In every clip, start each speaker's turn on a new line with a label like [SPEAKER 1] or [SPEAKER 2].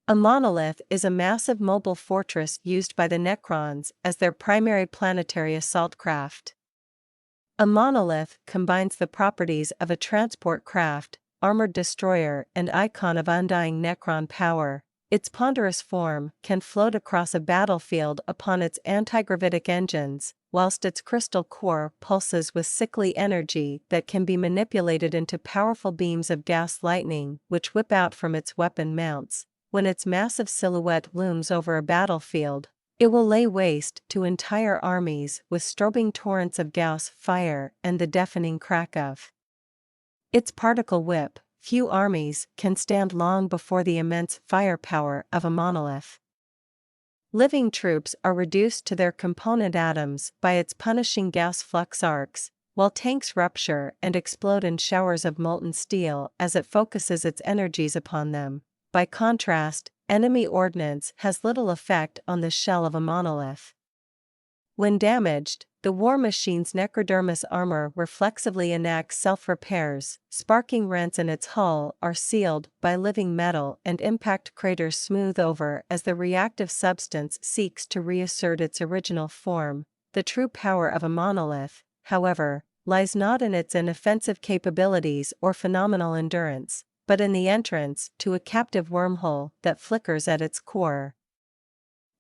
[SPEAKER 1] A monolith is a massive mobile fortress used by the Necrons as their primary planetary assault craft. A monolith combines the properties of a transport craft, armored destroyer, and icon of undying Necron power. Its ponderous form can float across a battlefield upon its anti-gravitic engines, whilst its crystal core pulses with sickly energy that can be manipulated into powerful beams of gas lightning which whip out from its weapon mounts. When its massive silhouette looms over a battlefield, it will lay waste to entire armies with strobing torrents of Gauss fire and the deafening crack of its particle whip. Few armies can stand long before the immense firepower of a monolith. Living troops are reduced to their component atoms by its punishing gas flux arcs, while tanks rupture and explode in showers of molten steel as it focuses its energies upon them. By contrast, enemy ordnance has little effect on the shell of a monolith. When damaged, the war machine's necrodermis armor reflexively enacts self-repairs. Sparking rents in its hull are sealed by living metal and impact craters smooth over as the reactive substance seeks to reassert its original form. The true power of a monolith, however, lies not in its inoffensive capabilities or phenomenal endurance, but in the entrance to a captive wormhole that flickers at its core.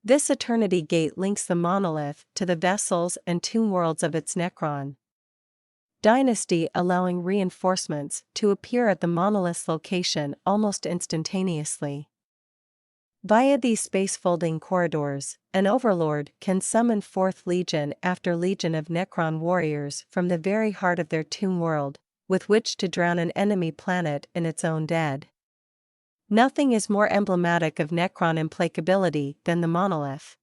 [SPEAKER 1] This eternity gate links the monolith to the vessels and tomb worlds of its Necron dynasty, allowing reinforcements to appear at the monolith's location almost instantaneously. Via these space-folding corridors, an overlord can summon forth legion after legion of Necron warriors from the very heart of their tomb world, with which to drown an enemy planet in its own dead. Nothing is more emblematic of Necron implacability than the monolith.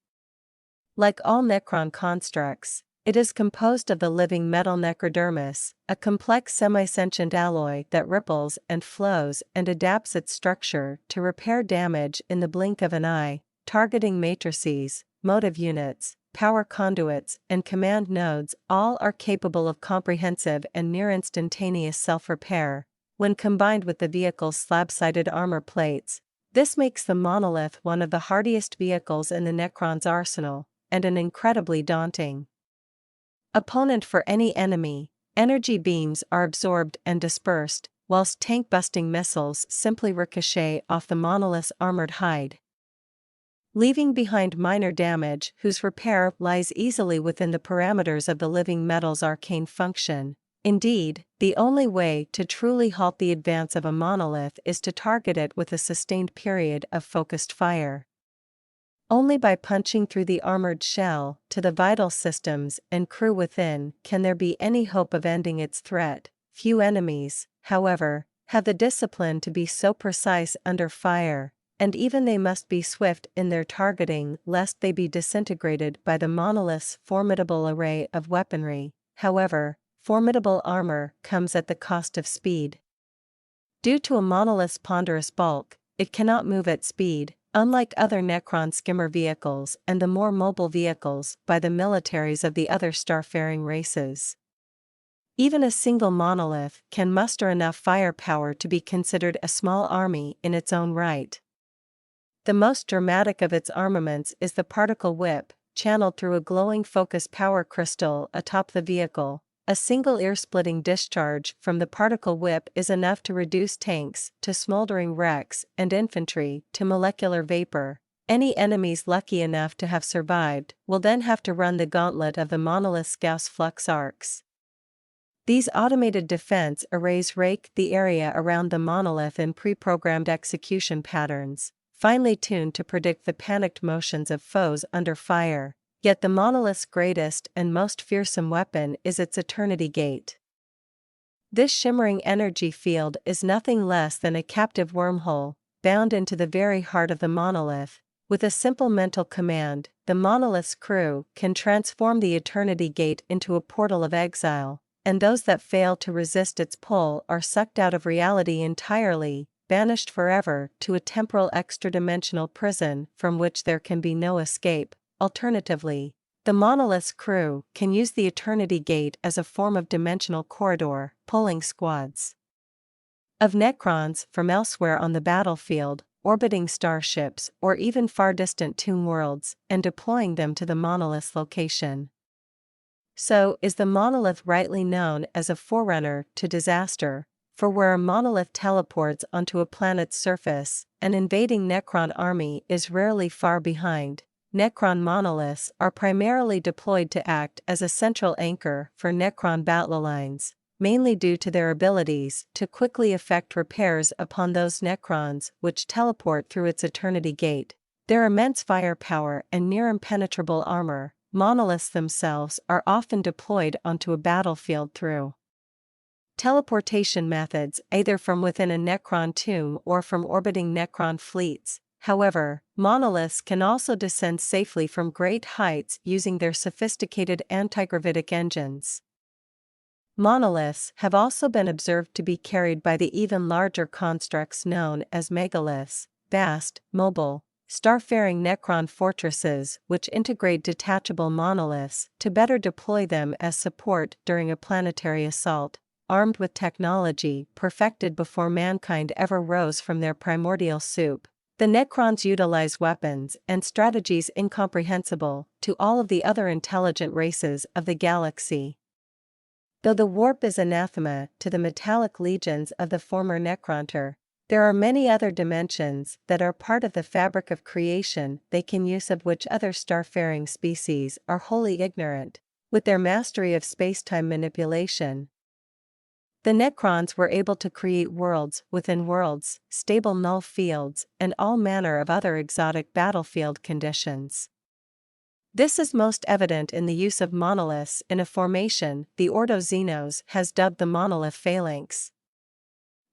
[SPEAKER 1] Like all Necron constructs, it is composed of the living metal necrodermis, a complex semi-sentient alloy that ripples and flows and adapts its structure to repair damage in the blink of an eye. Targeting matrices, motive units, power conduits, and command nodes all are capable of comprehensive and near-instantaneous self-repair. When combined with the vehicle's slab-sided armor plates, this makes the monolith one of the hardiest vehicles in the Necron's arsenal, and an incredibly daunting opponent for any enemy. Energy beams are absorbed and dispersed, whilst tank-busting missiles simply ricochet off the monolith's armored hide, leaving behind minor damage whose repair lies easily within the parameters of the living metal's arcane function. Indeed, the only way to truly halt the advance of a monolith is to target it with a sustained period of focused fire. Only by punching through the armored shell to the vital systems and crew within can there be any hope of ending its threat. Few enemies, however, have the discipline to be so precise under fire, and even they must be swift in their targeting lest they be disintegrated by the monolith's formidable array of weaponry. However, formidable armor comes at the cost of speed. Due to a monolith's ponderous bulk, it cannot move at speed, unlike other Necron skimmer vehicles and the more mobile vehicles by the militaries of the other starfaring races. Even a single monolith can muster enough firepower to be considered a small army in its own right. The most dramatic of its armaments is the particle whip, channeled through a glowing focus power crystal atop the vehicle. A single ear-splitting discharge from the particle whip is enough to reduce tanks to smoldering wrecks and infantry to molecular vapor. Any enemies lucky enough to have survived will then have to run the gauntlet of the monolith's Gauss flux arcs. These automated defense arrays rake the area around the monolith in pre-programmed execution patterns, finely tuned to predict the panicked motions of foes under fire. Yet the monolith's greatest and most fearsome weapon is its eternity gate. This shimmering energy field is nothing less than a captive wormhole, bound into the very heart of the monolith. With a simple mental command, the monolith's crew can transform the eternity gate into a portal of exile, and those that fail to resist its pull are sucked out of reality entirely, banished forever to a temporal extra-dimensional prison from which there can be no escape. Alternatively, the monolith's crew can use the eternity gate as a form of dimensional corridor, pulling squads of Necrons from elsewhere on the battlefield, orbiting starships, or even far-distant tomb worlds, and deploying them to the monolith's location. So, is the monolith rightly known as a forerunner to disaster? For where a monolith teleports onto a planet's surface, an invading Necron army is rarely far behind. Necron monoliths are primarily deployed to act as a central anchor for Necron battle lines, mainly due to their abilities to quickly effect repairs upon those Necrons which teleport through its Eternity Gate. Their immense firepower and near-impenetrable armor, monoliths themselves are often deployed onto a battlefield through teleportation methods either from within a Necron tomb or from orbiting Necron fleets. However, monoliths can also descend safely from great heights using their sophisticated antigravitic engines. Monoliths have also been observed to be carried by the even larger constructs known as megaliths, vast, mobile, starfaring Necron fortresses which integrate detachable monoliths to better deploy them as support during a planetary assault, armed with technology perfected before mankind ever rose from their primordial soup. The Necrons utilize weapons and strategies incomprehensible to all of the other intelligent races of the galaxy. Though the warp is anathema to the metallic legions of the former Necronter, there are many other dimensions that are part of the fabric of creation they can use of which other starfaring species are wholly ignorant. With their mastery of space-time manipulation, the Necrons were able to create worlds within worlds, stable null fields, and all manner of other exotic battlefield conditions. This is most evident in the use of monoliths in a formation the Ordo Xenos has dubbed the Monolith Phalanx.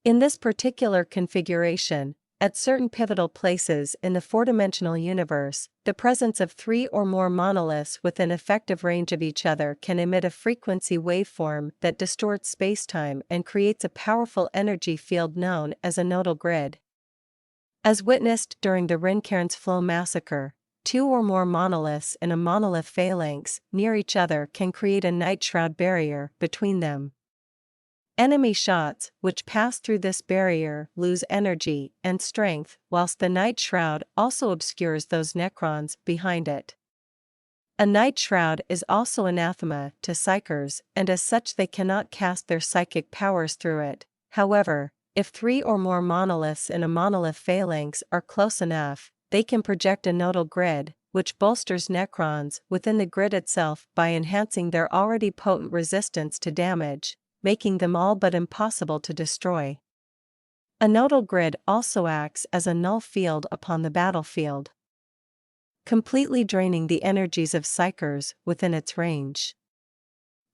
[SPEAKER 1] In this particular configuration, at certain pivotal places in the four-dimensional universe, the presence of 3 or more monoliths within effective range of each other can emit a frequency waveform that distorts spacetime and creates a powerful energy field known as a nodal grid. As witnessed during the Rincairn's Flow massacre, 2 or more monoliths in a monolith phalanx near each other can create a night shroud barrier between them. Enemy shots which pass through this barrier lose energy and strength, whilst the night shroud also obscures those Necrons behind it. A night shroud is also anathema to psykers, and as such they cannot cast their psychic powers through it. However, if 3 or more monoliths in a monolith phalanx are close enough, they can project a nodal grid, which bolsters Necrons within the grid itself by enhancing their already potent resistance to damage, making them all but impossible to destroy. A nodal grid also acts as a null field upon the battlefield, completely draining the energies of psykers within its range.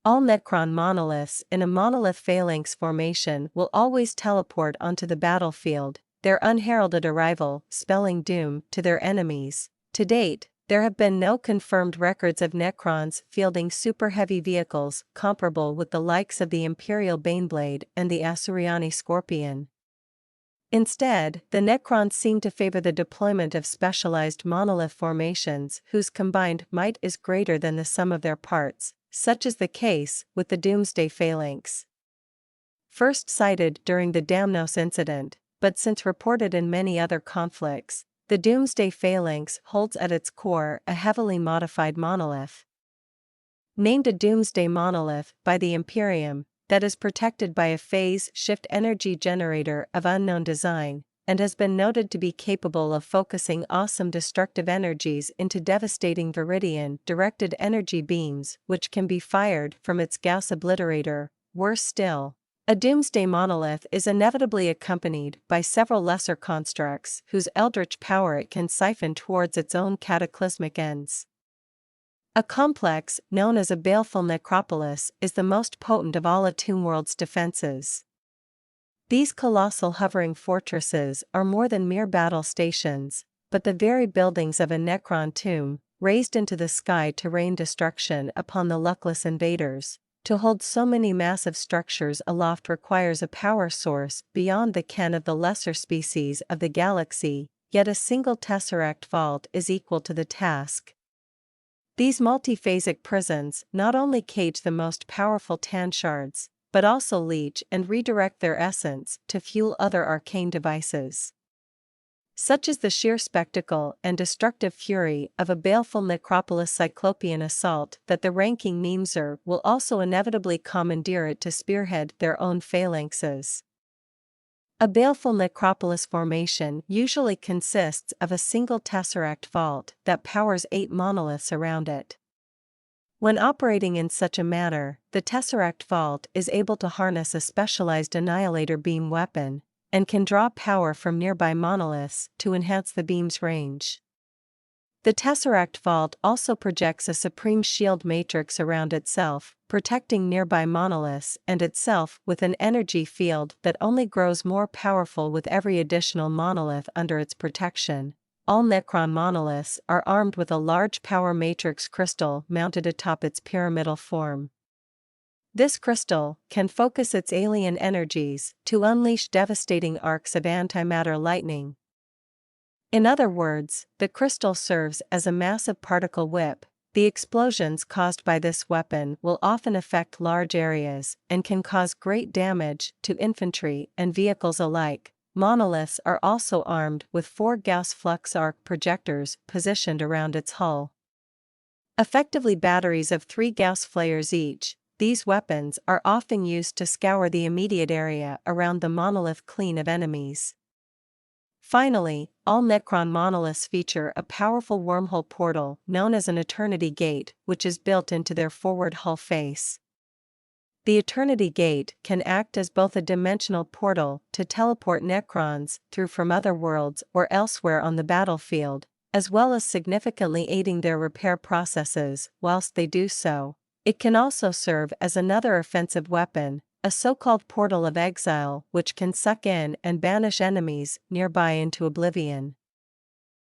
[SPEAKER 1] All Necron monoliths in a monolith phalanx formation will always teleport onto the battlefield, their unheralded arrival spelling doom to their enemies. To date, there have been no confirmed records of Necrons fielding super-heavy vehicles comparable with the likes of the Imperial Baneblade and the Asuryani Scorpion. Instead, the Necrons seem to favor the deployment of specialized monolith formations whose combined might is greater than the sum of their parts, such is the case with the Doomsday Phalanx. First sighted during the Damnos incident, but since reported in many other conflicts, the Doomsday Phalanx holds at its core a heavily modified monolith. Named a Doomsday Monolith by the Imperium, that is protected by a phase-shift energy generator of unknown design, and has been noted to be capable of focusing awesome destructive energies into devastating Viridian-directed energy beams which can be fired from its Gauss obliterator. Worse still, a Doomsday Monolith is inevitably accompanied by several lesser constructs whose eldritch power it can siphon towards its own cataclysmic ends. A complex known as a baleful necropolis is the most potent of all a tomb world's defenses. These colossal hovering fortresses are more than mere battle stations, but the very buildings of a Necron tomb, raised into the sky to rain destruction upon the luckless invaders. To hold so many massive structures aloft requires a power source beyond the ken of the lesser species of the galaxy, yet a single tesseract vault is equal to the task. These multiphasic prisons not only cage the most powerful tanshards, but also leech and redirect their essence to fuel other arcane devices. Such is the sheer spectacle and destructive fury of a baleful necropolis cyclopean assault that the ranking memeser will also inevitably commandeer it to spearhead their own phalanxes. A baleful necropolis formation usually consists of a single tesseract vault that powers 8 monoliths around it. When operating in such a manner, the tesseract vault is able to harness a specialized annihilator beam weapon, and can draw power from nearby monoliths to enhance the beam's range. The tesseract vault also projects a supreme shield matrix around itself, protecting nearby monoliths and itself with an energy field that only grows more powerful with every additional monolith under its protection. All Necron monoliths are armed with a large power matrix crystal mounted atop its pyramidal form. This crystal can focus its alien energies to unleash devastating arcs of antimatter lightning. In other words, the crystal serves as a massive particle whip. The explosions caused by this weapon will often affect large areas and can cause great damage to infantry and vehicles alike. Monoliths are also armed with 4 Gauss flux arc projectors positioned around its hull. Effectively batteries of 3 Gauss flares each, these weapons are often used to scour the immediate area around the monolith clean of enemies. Finally, all Necron monoliths feature a powerful wormhole portal known as an Eternity Gate, which is built into their forward hull face. The Eternity Gate can act as both a dimensional portal to teleport Necrons through from other worlds or elsewhere on the battlefield, as well as significantly aiding their repair processes whilst they do so. It can also serve as another offensive weapon, a so-called portal of exile which can suck in and banish enemies nearby into oblivion.